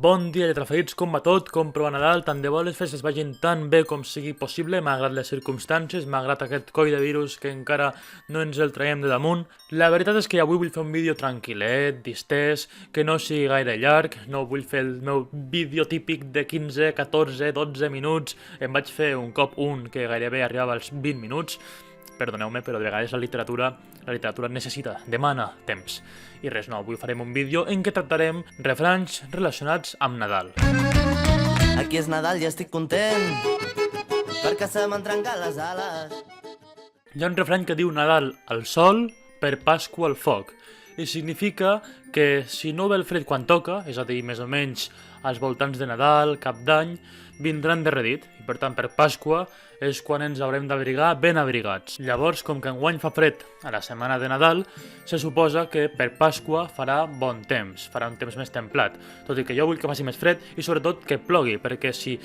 Bon dia, lletraferits, com va tot? Com prova Nadal? Tant de bo les festes vagin tan bé com sigui possible, malgrat les circumstàncies, malgrat aquest coll de virus que encara no ens el traiem de damunt. La veritat és que avui vull fer un vídeo tranquil·let, distès, que no sigui gaire llarg, no vull fer el meu vídeo típic de 15, 14, 12 minuts, em vaig fer un cop que gairebé arribava als 20 minuts, perdoneu-me, però de vegades la literatura necessita, demana temps. I res, no, avui farem un vídeo en què tractarem refranys relacionats amb Nadal. Aquí és Nadal i estic content, perquè se m'han trencat les ales. Hi ha un refrany que diu Nadal al sol, per Pasqua al foc. I significa que si no ve el fred quan toca, és a dir, més o menys als voltants de Nadal, Cap d'Any, vindran de redit, i per tant per Pasqua és quan ens haurem d'abrigar ben abrigats. Llavors, com que enguany fa fred a la setmana de Nadal, se suposa que per Pasqua farà bon temps, farà un temps més templat, tot i que jo vull que faci més fred i sobretot que plogui, perquè si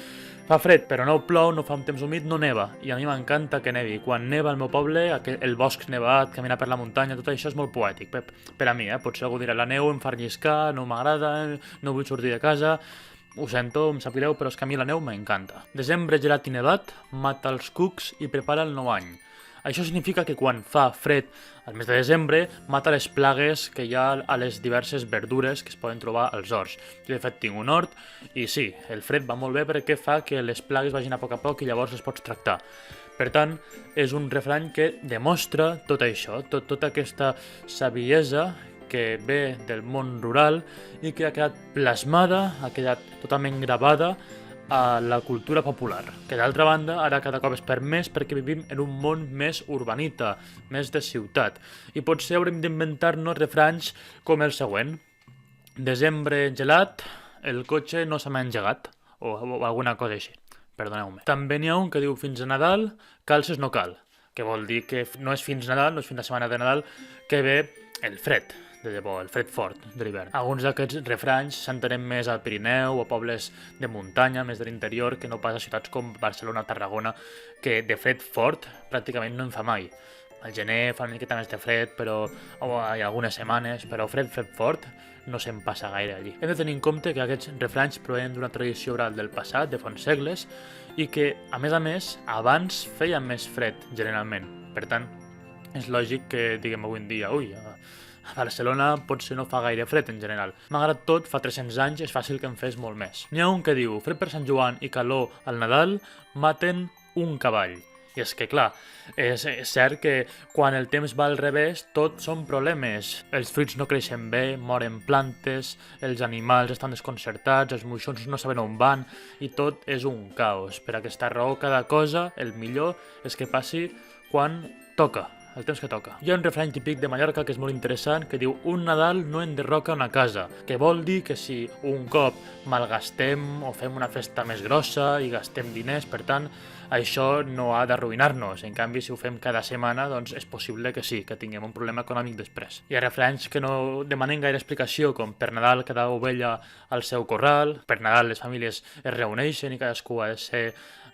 fa fred però no plou, no fa un temps humit, no neva, i a mi m'encanta que nevi. Quan neva al meu poble, el bosc nevat, caminar per la muntanya, tot això és molt poètic, per a mi, potser algú dirà la neu em fa lliscar, no m'agrada, no vull sortir de casa. Ho sento, em sap greu, però és que a mi la neu m'encanta. Desembre gelat i nevat mata els cucs i prepara el nou any. Això significa que quan fa fred al mes de desembre mata les plagues que hi ha a les diverses verdures que es poden trobar als horts. Jo de fet tinc un hort i sí, el fred va molt bé perquè fa que les plagues vagin a poc i llavors les pots tractar. Per tant, és un refrany que demostra tot això, tota aquesta saviesa que ve del món rural i que ha quedat plasmada, ha quedat totalment gravada a la cultura popular, que d'altra banda ara cada cop és per més perquè vivim en un món més urbanita, més de ciutat, i potser haurem d'inventar-nos refranys com el següent: desembre gelat, el cotxe no se m'ha engegat, o alguna cosa així, perdoneu-me. També n'hi ha un que diu fins a Nadal, calces no cal, que vol dir que no és fins Nadal, no és fins la setmana de Nadal, que ve el fred, de debò, el fred fort de l'hivern. Alguns d'aquests refranys s'entenen més al Pirineu o a pobles de muntanya, més de l'interior, que no pas a ciutats com Barcelona o Tarragona, que de fred fort pràcticament no en fa mai. Al gener fa una miqueta més de fred, hi ha algunes setmanes, però fred fort no se'n passa gaire allí. Hem de tenir en compte que aquests refranys provenen d'una tradició oral del passat, de fa uns segles, i que, a més, abans feia més fred, generalment. Per tant, és lògic que diguem avui en dia, a Barcelona potser no fa gaire fred en general. Malgrat tot, fa 300 anys és fàcil que en fes molt més. N'hi ha un que diu, fred per Sant Joan i calor al Nadal, maten un cavall. I és que, clar, és cert que quan el temps va al revés, tot són problemes. Els fruits no creixen bé, moren plantes, els animals estan desconcertats, els moixons no saben on van, i tot és un caos. Per aquesta raó, cada cosa, el millor, és que passi quan toca, el temps que toca. Hi ha un refrany típic de Mallorca que és molt interessant, que diu un Nadal no enderroca una casa, que vol dir que si un cop malgastem o fem una festa més grossa i gastem diners, per tant, això no ha d'arruïnar-nos. En canvi, si ho fem cada setmana, doncs és possible que sí, que tinguem un problema econòmic després. Hi ha refranys que no demanen gaire explicació, com per Nadal cada ovella al seu corral, per Nadal les famílies es reuneixen i cadascú ha de ser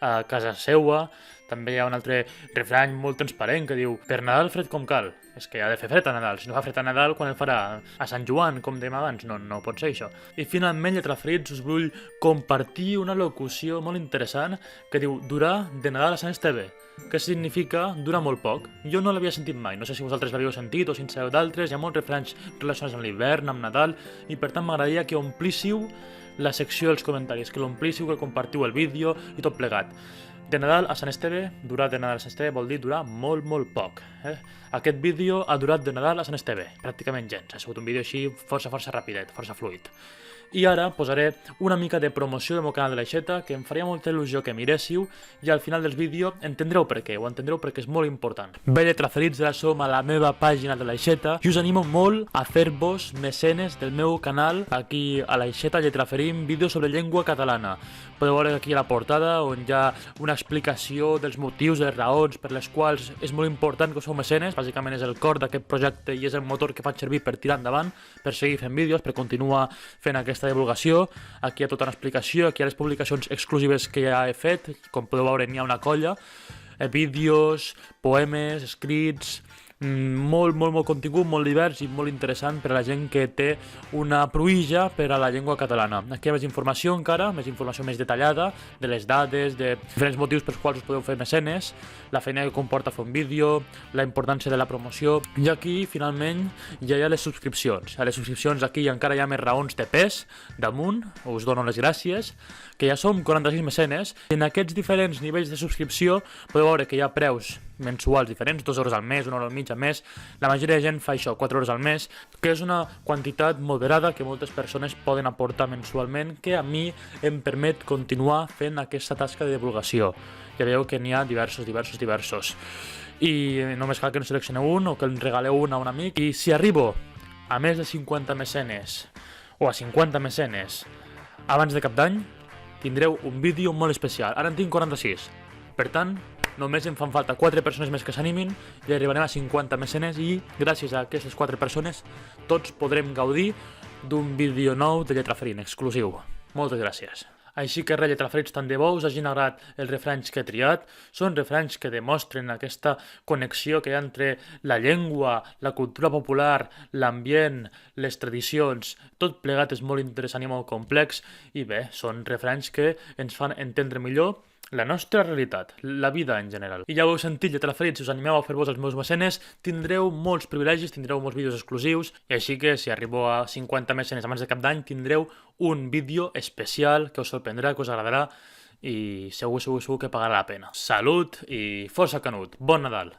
a casa seua. També hi ha un altre refrany molt transparent que diu per Nadal fred com cal. És que ha de fer fred a Nadal. Si no fa fred a Nadal, quan el farà? A Sant Joan, com dèiem abans? No pot ser això. I finalment, lletraferits, us vull compartir una locució molt interessant que diu durar de Nadal a Sant Esteve, que significa durar molt poc. Jo no l'havia sentit mai, no sé si vosaltres l'havíeu sentit o si en sabeu d'altres. Hi ha molts refranys relacionats amb l'hivern, amb Nadal, i per tant m'agradaria que omplíssiu la secció dels comentaris, que l'omplíssiu, que compartiu el vídeo i tot plegat. De Nadal a Sant Esteve, durar de Nadal a Sant Esteve vol dir durar molt poc. Aquest vídeo ha durat de Nadal a Sant Esteve, pràcticament gens. Ha sigut un vídeo així força rapidet, força fluid. I ara posaré una mica de promoció del meu canal de l'Aixeta, que em faria molta il·lusió que miréssiu, i al final del vídeo entendreu per què, ho entendreu perquè és molt important. Bé, lletraferits, ara som a la meva pàgina de l'Aixeta i us animo molt a fer-vos mecenes del meu canal. Aquí a l'Aixeta lletraferim vídeos sobre llengua catalana. Podeu veure aquí a la portada on hi ha una explicació dels motius, de les raons per les quals és molt important que us feu mecenes. Bàsicament és el cor d'aquest projecte i és el motor que faig servir per tirar endavant, per seguir fent vídeos, per continuar fent aquesta divulgació. Aquí hi ha tota una explicació, aquí hi ha les publicacions exclusives que ja he fet, com podeu veure n'hi ha una colla, vídeos, poemes, escrits, molt contingut, molt divers i molt interessant per a la gent que té una pruïja per a la llengua catalana. Aquí hi ha més informació encara, més informació més detallada de les dades, de diferents motius pels quals us podeu fer mecenes, la feina que comporta fer un vídeo, la importància de la promoció, i aquí finalment ja hi ha les subscripcions. A les subscripcions aquí encara hi ha més raons de pes damunt, us dono les gràcies, que ja som 46 mecenes, i en aquests diferents nivells de subscripció podeu veure que hi ha preus mensuals diferents, 2 euros al mes, 1 euro al mig al mes. La majoria de gent fa això, 4 euros al mes, que és una quantitat moderada que moltes persones poden aportar mensualment, que a mi em permet continuar fent aquesta tasca de divulgació. Ja veieu que n'hi ha diversos. I només cal que en seleccioneu un o que en regaleu un a un amic. I si arribo a més de 50 mecenes o a 50 mecenes abans de cap d'any, tindreu un vídeo molt especial. Ara en tinc 46. Per tant, només em fan falta 4 persones més que s'animin i arribarem a 50 mecenes i gràcies a aquestes 4 persones tots podrem gaudir d'un vídeo nou de Lletra Ferina, exclusiu. Moltes gràcies. Així que res, lletraferits, tant de bo us hagin agradat els refranys que he triat. Són refranys que demostren aquesta connexió que hi ha entre la llengua, la cultura popular, l'ambient, les tradicions. Tot plegat és molt interessant i molt complex i bé, són refranys que ens fan entendre millor la nostra realitat, la vida en general. I ja ho heu sentit, lletraferits, si us animeu a fer-vos els meus mecenes, tindreu molts privilegis, tindreu molts vídeos exclusius, i així que si arribo a 50 mecenes abans de cap d'any, tindreu un vídeo especial que us sorprendrà, que us agradarà, i segur que pagarà la pena. Salut i força Canut! Bon Nadal!